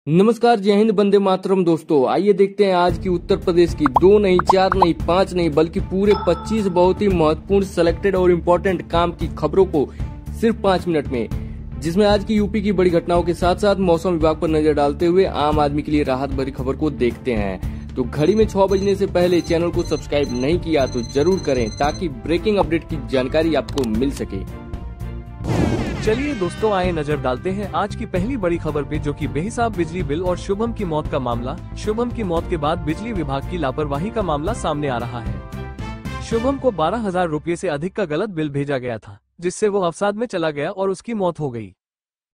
नमस्कार, जय हिंद, वंदे मातरम। दोस्तों आइए देखते हैं आज की उत्तर प्रदेश की 2 नहीं, 4 नहीं, 5 नहीं बल्कि पूरे 25 बहुत ही महत्वपूर्ण सिलेक्टेड और इम्पोर्टेंट काम की खबरों को सिर्फ 5 मिनट में, जिसमें आज की यूपी की बड़ी घटनाओं के साथ साथ मौसम विभाग पर नजर डालते हुए आम आदमी के लिए राहत भरी खबर को देखते हैं। तो घड़ी में 6 बजने से पहले चैनल को सब्सक्राइब नहीं किया तो जरूर करें ताकि ब्रेकिंग अपडेट की जानकारी आपको मिल सके। चलिए दोस्तों, आए नजर डालते हैं आज की पहली बड़ी खबर पे, जो कि बेहिसाब बिजली बिल और शुभम की मौत का मामला। शुभम की मौत के बाद बिजली विभाग की लापरवाही का मामला सामने आ रहा है। शुभम को 12,000 रुपये से अधिक का गलत बिल भेजा गया था, जिससे वो अवसाद में चला गया और उसकी मौत हो गई।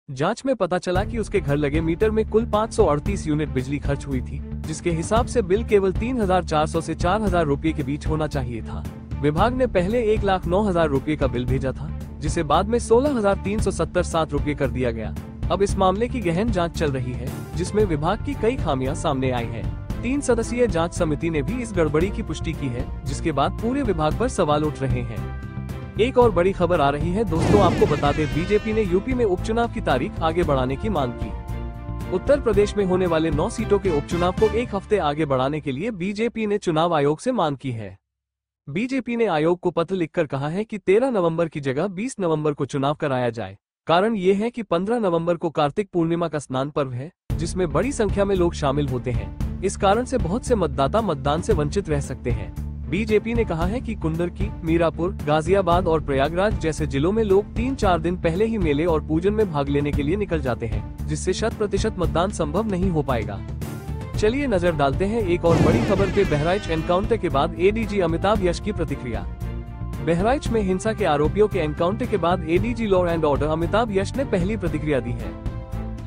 जांच में पता चला कि उसके घर लगे मीटर में कुल 538 यूनिट बिजली खर्च हुई थी, जिसके हिसाब से बिल केवल 3,400 से 4,000 रुपये के बीच होना चाहिए था। विभाग ने पहले 1,09,000 रुपये का बिल भेजा था, जिसे बाद में 16,377 रुपये कर दिया गया। अब इस मामले की गहन जांच चल रही है, जिसमें विभाग की कई खामियां सामने आई हैं। 3 सदस्यीय जांच समिति ने भी इस गड़बड़ी की पुष्टि की है, जिसके बाद पूरे विभाग पर सवाल उठ रहे हैं। एक और बड़ी खबर आ रही है दोस्तों, आपको बता दें, बीजेपी ने यूपी में उपचुनाव की तारीख आगे बढ़ाने की मांग की। उत्तर प्रदेश में होने वाले 9 सीटों के उपचुनाव को 1 हफ्ते आगे बढ़ाने के लिए बीजेपी ने चुनाव आयोग से मांग की है। बीजेपी ने आयोग को पत्र लिखकर कहा है कि 13 नवंबर की जगह 20 नवंबर को चुनाव कराया जाए। कारण ये है कि 15 नवंबर को कार्तिक पूर्णिमा का स्नान पर्व है, जिसमें बड़ी संख्या में लोग शामिल होते हैं। इस कारण से बहुत से मतदाता मतदान से वंचित रह सकते हैं। बीजेपी ने कहा है कि कुंदरकी, मीरापुर, गाजियाबाद और प्रयागराज जैसे जिलों में लोग 3-4 दिन पहले ही मेले और पूजन में भाग लेने के लिए निकल जाते हैं, जिससे 100% मतदान संभव नहीं हो पाएगा। चलिए नजर डालते हैं एक और बड़ी खबर पे। बहराइच एनकाउंटर के बाद एडीजी अमिताभ यश की प्रतिक्रिया। बहराइच में हिंसा के आरोपियों के एनकाउंटर के बाद ADG law and order Amitabh Yash ने पहली प्रतिक्रिया दी है।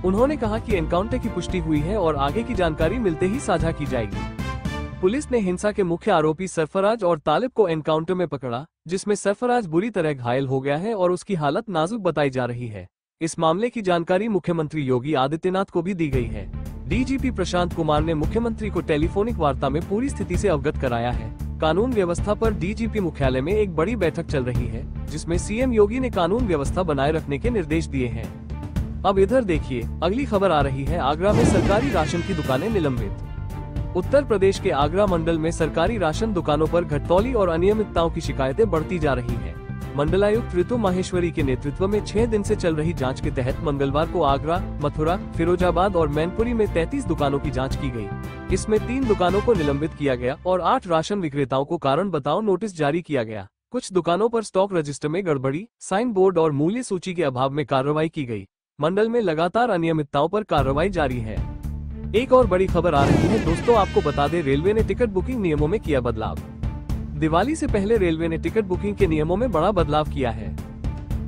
उन्होंने कहा कि एनकाउंटर की पुष्टि हुई है और आगे की जानकारी मिलते ही साझा की जाएगी। पुलिस ने हिंसा के मुख्य आरोपी सरफराज और तालिब को एनकाउंटर में पकड़ा, जिसमें सरफराज बुरी तरह घायल हो गया है और उसकी हालत नाजुक बताई जा रही है। इस मामले की जानकारी मुख्यमंत्री योगी आदित्यनाथ को भी दी गई है। डीजीपी प्रशांत कुमार ने मुख्यमंत्री को टेलीफोनिक वार्ता में पूरी स्थिति से अवगत कराया है। कानून व्यवस्था पर डीजीपी मुख्यालय में एक बड़ी बैठक चल रही है, जिसमें सीएम योगी ने कानून व्यवस्था बनाए रखने के निर्देश दिए हैं। अब इधर देखिए, अगली खबर आ रही है। आगरा में सरकारी राशन की दुकानें निलंबित। उत्तर प्रदेश के आगरा मंडल में सरकारी राशन दुकानों पर घटतौली और अनियमितताओं की शिकायतें बढ़ती जा रही है। मंडलायुक्त ऋतु माहेश्वरी के नेतृत्व में 6 दिन से चल रही जांच के तहत मंगलवार को आगरा, मथुरा, फिरोजाबाद और मैनपुरी में 33 दुकानों की जांच की गई। इसमें 3 दुकानों को निलंबित किया गया और 8 राशन विक्रेताओं को कारण बताओ नोटिस जारी किया गया। कुछ दुकानों पर स्टॉक रजिस्टर में गड़बड़ी, साइन बोर्ड और मूल्य सूची के अभाव में कार्रवाई की गई। मंडल में लगातार अनियमितताओं पर कार्रवाई जारी है। एक और बड़ी खबर आ रही है दोस्तों, आपको बता दें, रेलवे ने टिकट बुकिंग नियमों में किया बदलाव। दिवाली से पहले रेलवे ने टिकट बुकिंग के नियमों में बड़ा बदलाव किया है।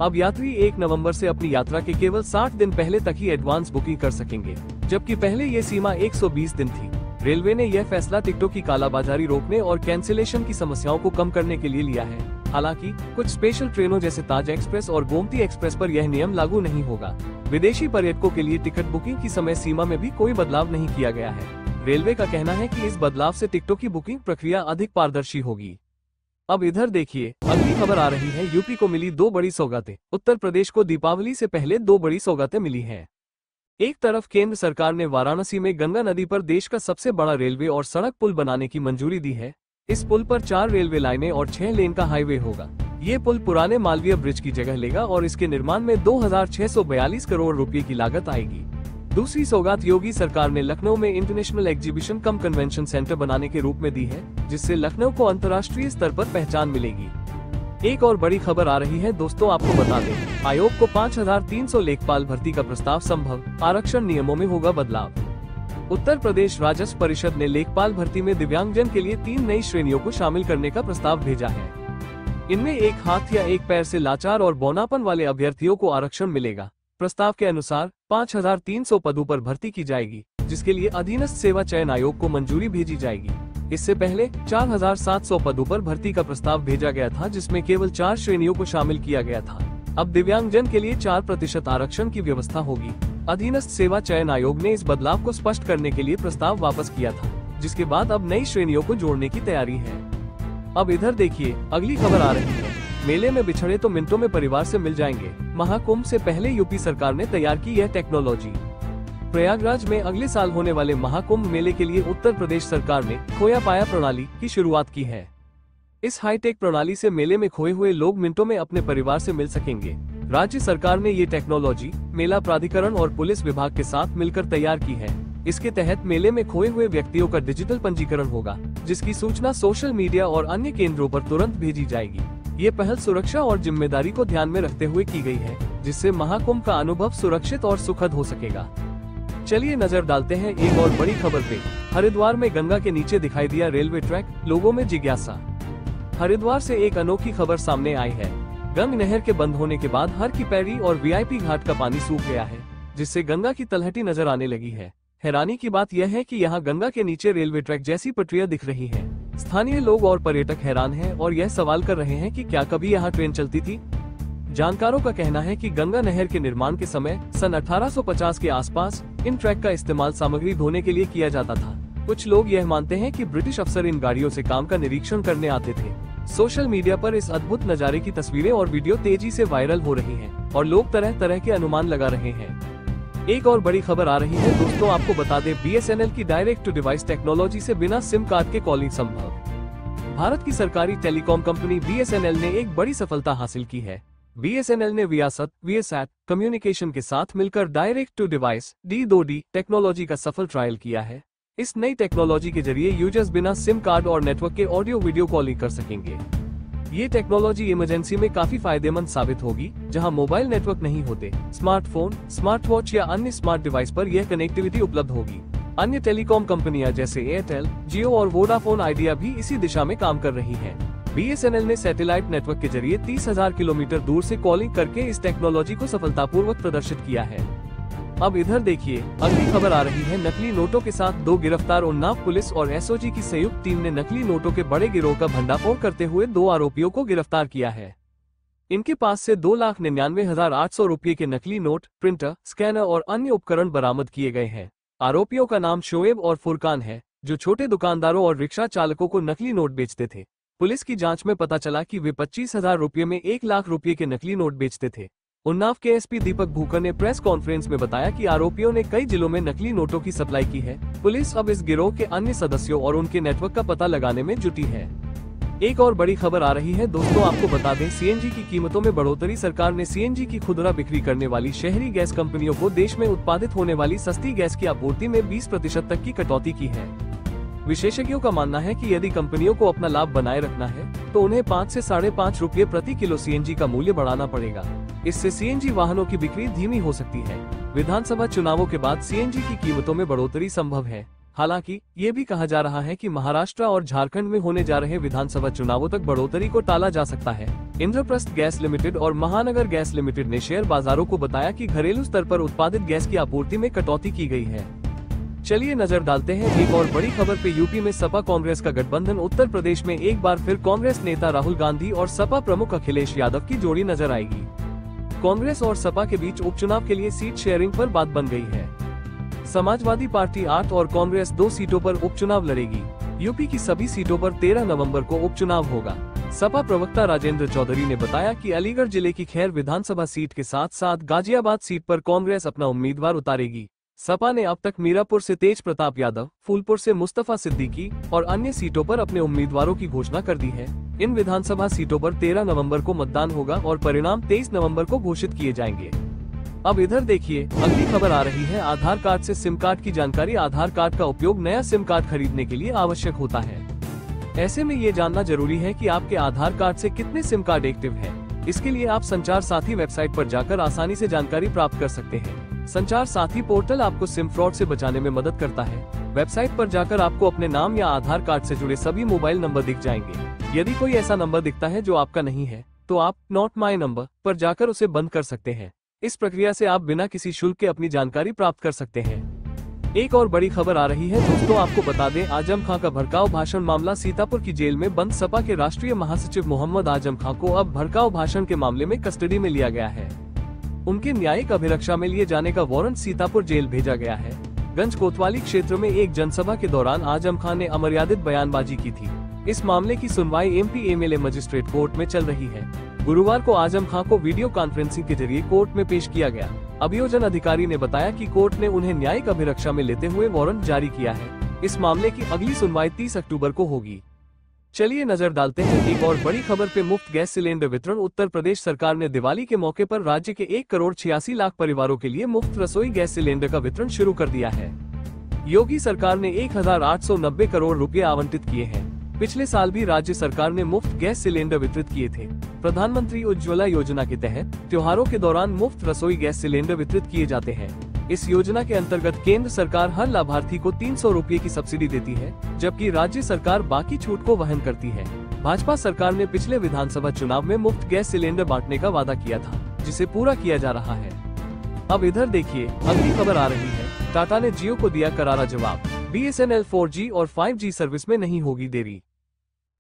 अब यात्री 1 नवंबर से अपनी यात्रा के केवल 60 दिन पहले तक ही एडवांस बुकिंग कर सकेंगे, जबकि पहले ये सीमा 120 दिन थी। रेलवे ने यह फैसला टिकटों की कालाबाजारी रोकने और कैंसिलेशन की समस्याओं को कम करने के लिए लिया है। हालांकि कुछ स्पेशल ट्रेनों जैसे ताज एक्सप्रेस और गोमती एक्सप्रेस पर यह नियम लागू नहीं होगा। विदेशी पर्यटकों के लिए टिकट बुकिंग की समय सीमा में भी कोई बदलाव नहीं किया गया है। रेलवे का कहना है कि इस बदलाव से टिकटों की बुकिंग प्रक्रिया अधिक पारदर्शी होगी। अब इधर देखिए, अगली खबर आ रही है। यूपी को मिली 2 बड़ी सौगातें। उत्तर प्रदेश को दीपावली से पहले 2 बड़ी सौगातें मिली हैं। एक तरफ केंद्र सरकार ने वाराणसी में गंगा नदी पर देश का सबसे बड़ा रेलवे और सड़क पुल बनाने की मंजूरी दी है। इस पुल पर 4 रेलवे लाइनें और 6 लेन का हाईवे होगा। ये पुल पुराने मालवीय ब्रिज की जगह लेगा और इसके निर्माण में 2,642 करोड़ रुपए की लागत आएगी। दूसरी सौगात योगी सरकार ने लखनऊ में इंटरनेशनल एग्जीबिशन कम कन्वेंशन सेंटर बनाने के रूप में दी है, जिससे लखनऊ को अंतर्राष्ट्रीय स्तर पर पहचान मिलेगी। एक और बड़ी खबर आ रही है दोस्तों, आपको बता दें, आयोग को 5,300 लेखपाल भर्ती का प्रस्ताव संभव, आरक्षण नियमों में होगा बदलाव। उत्तर प्रदेश राजस्व परिषद ने लेखपाल भर्ती में दिव्यांगजन के लिए 3 नई श्रेणियों को शामिल करने का प्रस्ताव भेजा है। इनमें एक हाथ या एक पैर से लाचार और बौनापन वाले अभ्यर्थियों को आरक्षण मिलेगा। प्रस्ताव के अनुसार 5,300 पदों पर भर्ती की जाएगी, जिसके लिए अधीनस्थ सेवा चयन आयोग को मंजूरी भेजी जाएगी। इससे पहले 4,700 पदों पर भर्ती का प्रस्ताव भेजा गया था, जिसमें केवल 4 श्रेणियों को शामिल किया गया था। अब दिव्यांगजन के लिए 4% आरक्षण की व्यवस्था होगी। अधीनस्थ सेवा चयन आयोग ने इस बदलाव को स्पष्ट करने के लिए प्रस्ताव वापस किया था, जिसके बाद अब नई श्रेणियों को जोड़ने की तैयारी है। अब इधर देखिए, अगली खबर आ रही है। मेले में बिछड़े तो मिनटों में परिवार से मिल जाएंगे। महाकुंभ से पहले यूपी सरकार ने तैयार की यह टेक्नोलॉजी। प्रयागराज में अगले साल होने वाले महाकुंभ मेले के लिए उत्तर प्रदेश सरकार ने खोया पाया प्रणाली की शुरुआत की है। इस हाईटेक प्रणाली से मेले में खोए हुए लोग मिनटों में अपने परिवार से मिल सकेंगे। राज्य सरकार ने ये टेक्नोलॉजी मेला प्राधिकरण और पुलिस विभाग के साथ मिलकर तैयार की है। इसके तहत मेले में खोए हुए व्यक्तियों का डिजिटल पंजीकरण होगा, जिसकी सूचना सोशल मीडिया और अन्य केंद्रों पर तुरंत भेजी जाएगी। ये पहल सुरक्षा और जिम्मेदारी को ध्यान में रखते हुए की गई है, जिससे महाकुंभ का अनुभव सुरक्षित और सुखद हो सकेगा। चलिए नजर डालते हैं एक और बड़ी खबर पे। हरिद्वार में गंगा के नीचे दिखाई दिया रेलवे ट्रैक, लोगों में जिज्ञासा। हरिद्वार से एक अनोखी खबर सामने आई है। गंग नहर के बंद होने के बाद हर की पैड़ी और वीआईपी घाट का पानी सूख गया है, जिससे गंगा की तलहटी नजर आने लगी है। हैरानी की बात यह है कि यहाँ गंगा के नीचे रेलवे ट्रैक जैसी पटरियां दिख रही है। स्थानीय लोग और पर्यटक हैरान हैं और यह सवाल कर रहे हैं कि क्या कभी यहाँ ट्रेन चलती थी। जानकारों का कहना है कि गंगा नहर के निर्माण के समय सन 1850 के आसपास इन ट्रैक का इस्तेमाल सामग्री ढोने के लिए किया जाता था। कुछ लोग यह मानते हैं कि ब्रिटिश अफसर इन गाड़ियों से काम का निरीक्षण करने आते थे। सोशल मीडिया पर इस अद्भुत नजारे की तस्वीरें और वीडियो तेजी से वायरल हो रही हैं और लोग तरह तरह के अनुमान लगा रहे हैं। एक और बड़ी खबर आ रही है दोस्तों, आपको बता दें BSNL की डायरेक्ट टू डिवाइस टेक्नोलॉजी से बिना सिम कार्ड के कॉलिंग संभव। भारत की सरकारी टेलीकॉम कंपनी BSNL ने एक बड़ी सफलता हासिल की है। BSNL ने वियासत वीएसएट कम्युनिकेशन के साथ मिलकर direct to device D2D technology का सफल ट्रायल किया है। इस नई टेक्नोलॉजी के जरिए यूजर्स बिना सिम कार्ड और नेटवर्क के ऑडियो वीडियो कॉलिंग कर सकेंगे। ये टेक्नोलॉजी इमरजेंसी में काफी फायदेमंद साबित होगी, जहां मोबाइल नेटवर्क नहीं होते। स्मार्टफोन, स्मार्ट वॉच या अन्य स्मार्ट डिवाइस पर यह कनेक्टिविटी उपलब्ध होगी। अन्य टेलीकॉम कंपनियां जैसे एयरटेल, जियो और वोडाफोन आइडिया भी इसी दिशा में काम कर रही हैं। BSNL ने सैटेलाइट नेटवर्क के जरिए 30,000 किलोमीटर दूर से कॉलिंग करके इस टेक्नोलॉजी को सफलतापूर्वक प्रदर्शित किया है। अब इधर देखिए, अगली खबर आ रही है नकली नोटों के साथ 2 गिरफ्तार। उन्नाव पुलिस और SOG की संयुक्त टीम ने नकली नोटों के बड़े गिरोह का भंडाफोड़ करते हुए 2 आरोपियों को गिरफ्तार किया है। इनके पास से 2,99,800 रुपये के नकली नोट, प्रिंटर, स्कैनर और अन्य उपकरण बरामद किए गए हैं। आरोपियों का नाम शोएब और फुरकान है, जो छोटे दुकानदारों और रिक्शा चालकों को नकली नोट बेचते थे। पुलिस की जांच में पता चला कि वे 25,000 रुपये में 1 लाख रुपये के नकली नोट बेचते थे। उन्नाव के SP दीपक भूकर ने प्रेस कॉन्फ्रेंस में बताया कि आरोपियों ने कई जिलों में नकली नोटों की सप्लाई की है। पुलिस अब इस गिरोह के अन्य सदस्यों और उनके नेटवर्क का पता लगाने में जुटी है। एक और बड़ी खबर आ रही है दोस्तों, आपको बता दें CNG की कीमतों में बढ़ोतरी। सरकार ने CNG की खुदरा बिक्री करने वाली शहरी गैस कंपनियों को देश में उत्पादित होने वाली सस्ती गैस की आपूर्ति में 20% तक की कटौती की है। विशेषज्ञों का मानना है कि यदि कंपनियों को अपना लाभ बनाए रखना है तो उन्हें 5 से 5.5 रुपये प्रति किलो CNG का मूल्य बढ़ाना पड़ेगा। इससे CNG वाहनों की बिक्री धीमी हो सकती है। विधानसभा चुनावों के बाद CNG की कीमतों में बढ़ोतरी संभव है। हालांकि ये भी कहा जा रहा है कि महाराष्ट्र और झारखंड में होने जा रहे विधानसभा चुनावों तक बढ़ोतरी को टाला जा सकता है। इंद्रप्रस्थ गैस लिमिटेड और महानगर गैस लिमिटेड ने शेयर बाजारों को बताया कि घरेलू स्तर पर उत्पादित गैस की आपूर्ति में कटौती की गई है। चलिए नजर डालते हैं एक और बड़ी खबर पे। यूपी में सपा कांग्रेस का गठबंधन। उत्तर प्रदेश में एक बार फिर कांग्रेस नेता राहुल गांधी और सपा प्रमुख अखिलेश यादव की जोड़ी नजर आएगी। कांग्रेस और सपा के बीच उपचुनाव के लिए सीट शेयरिंग पर बात बन गई है। समाजवादी पार्टी 8 और कांग्रेस 2 सीटों पर उपचुनाव लड़ेगी। यूपी की सभी सीटों पर 13 नवंबर को उपचुनाव होगा। सपा प्रवक्ता राजेंद्र चौधरी ने बताया कि अलीगढ़ जिले की खैर विधानसभा सीट के साथ साथ गाजियाबाद सीट पर कांग्रेस अपना उम्मीदवार उतारेगी। सपा ने अब तक मीरापुर से तेज प्रताप यादव, फूलपुर से मुस्तफा सिद्दीकी और अन्य सीटों पर अपने उम्मीदवारों की घोषणा कर दी है। इन विधानसभा सीटों पर 13 नवंबर को मतदान होगा और परिणाम 23 नवंबर को घोषित किए जाएंगे। अब इधर देखिए, अगली खबर आ रही है आधार कार्ड से सिम कार्ड की जानकारी। आधार कार्ड का उपयोग नया सिम कार्ड खरीदने के लिए आवश्यक होता है। ऐसे में ये जानना जरूरी है कि आपके आधार कार्ड से कितने सिम कार्ड एक्टिव हैं। इसके लिए आप संचार साथी वेबसाइट पर जाकर आसानी से जानकारी प्राप्त कर सकते हैं। संचार साथी पोर्टल आपको सिम फ्रॉड से बचाने में मदद करता है। वेबसाइट पर जाकर आपको अपने नाम या आधार कार्ड से जुड़े सभी मोबाइल नंबर दिख जाएंगे। यदि कोई ऐसा नंबर दिखता है जो आपका नहीं है तो आप नॉट माई नंबर पर जाकर उसे बंद कर सकते हैं। इस प्रक्रिया से आप बिना किसी शुल्क के अपनी जानकारी प्राप्त कर सकते हैं। एक और बड़ी खबर आ रही है दोस्तों, आपको बता दें आजम खां का भड़काऊ भाषण मामला। सीतापुर की जेल में बंद सपा के राष्ट्रीय महासचिव मोहम्मद आजम खां को अब भड़काऊ भाषण के मामले में कस्टडी में लिया गया है। उनके न्यायिक अभिरक्षा में लिए जाने का वारंट सीतापुर जेल भेजा गया है। गंज कोतवाली क्षेत्र में एक जनसभा के दौरान आजम खां ने अमर्यादित बयानबाजी की थी। इस मामले की सुनवाई MP MLA मजिस्ट्रेट कोर्ट में चल रही है। गुरुवार को आजम खां को वीडियो कॉन्फ्रेंसिंग के जरिए कोर्ट में पेश किया गया। अभियोजन अधिकारी ने बताया कि कोर्ट ने उन्हें न्यायिक अभिरक्षा में लेते हुए वारंट जारी किया है। इस मामले की अगली सुनवाई 30 अक्टूबर को होगी। चलिए नजर डालते हैं एक और बड़ी खबर पे। मुफ्त गैस सिलेंडर वितरण। उत्तर प्रदेश सरकार ने दिवाली के मौके पर राज्य के 1,86,00,000 परिवारों के लिए मुफ्त रसोई गैस सिलेंडर का वितरण शुरू कर दिया है। योगी सरकार ने 1,890 करोड़ रुपए आवंटित किए हैं। पिछले साल भी राज्य सरकार ने मुफ्त गैस सिलेंडर वितरित किए थे। प्रधानमंत्री उज्ज्वला योजना के तहत त्योहारों के दौरान मुफ्त रसोई गैस सिलेंडर वितरित किए जाते हैं। इस योजना के अंतर्गत केंद्र सरकार हर लाभार्थी को 300 रुपए की सब्सिडी देती है, जबकि राज्य सरकार बाकी छूट को वहन करती है। भाजपा सरकार ने पिछले विधानसभा चुनाव में मुफ्त गैस सिलेंडर बांटने का वादा किया था, जिसे पूरा किया जा रहा है। अब इधर देखिए, अगली खबर आ रही है। टाटा ने जियो को दिया करारा जवाब। BSNL 4G और 5G सर्विस में नहीं होगी देरी।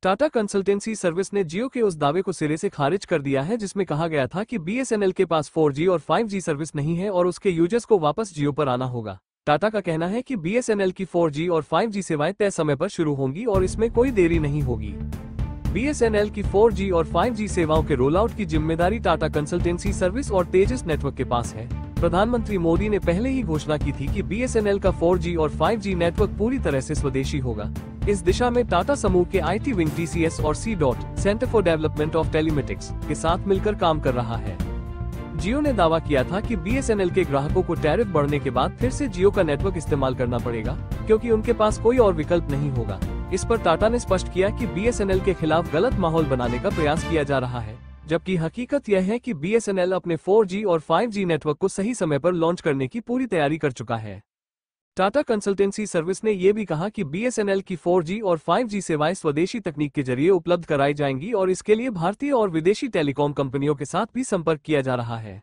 टाटा कंसल्टेंसी सर्विस ने जियो के उस दावे को सिरे से खारिज कर दिया है जिसमें कहा गया था कि BSNL के पास 4G और 5G सर्विस नहीं है और उसके यूजर्स को वापस जियो पर आना होगा। टाटा का कहना है कि BSNL की 4G और 5G सेवाएं तय समय पर शुरू होंगी और इसमें कोई देरी नहीं होगी। BSNL की 4G और 5G सेवाओं के रोल आउट की जिम्मेदारी टाटा कंसल्टेंसी सर्विस और तेजस नेटवर्क के पास है। प्रधानमंत्री मोदी ने पहले ही घोषणा की थी कि BSNL का 4G और 5G नेटवर्क पूरी तरह से स्वदेशी होगा। इस दिशा में टाटा समूह के IT विंग TCS और centre for development of telematics के साथ मिलकर काम कर रहा है। जियो ने दावा किया था कि BSNL के ग्राहकों को टैरिफ बढ़ने के बाद फिर से जियो का नेटवर्क इस्तेमाल करना पड़ेगा, क्योंकि उनके पास कोई और विकल्प नहीं होगा। इस पर टाटा ने स्पष्ट किया कि BSNL के खिलाफ गलत माहौल बनाने का प्रयास किया जा रहा है, जबकि हकीकत यह है कि BSNL अपने 4G और 5G नेटवर्क को सही समय पर लॉन्च करने की पूरी तैयारी कर चुका है। टाटा कंसल्टेंसी सर्विस ने यह भी कहा कि BSNL की 4G और 5G सेवाएं स्वदेशी तकनीक के जरिए उपलब्ध कराई जाएंगी और इसके लिए भारतीय और विदेशी टेलीकॉम कंपनियों के साथ भी संपर्क किया जा रहा है।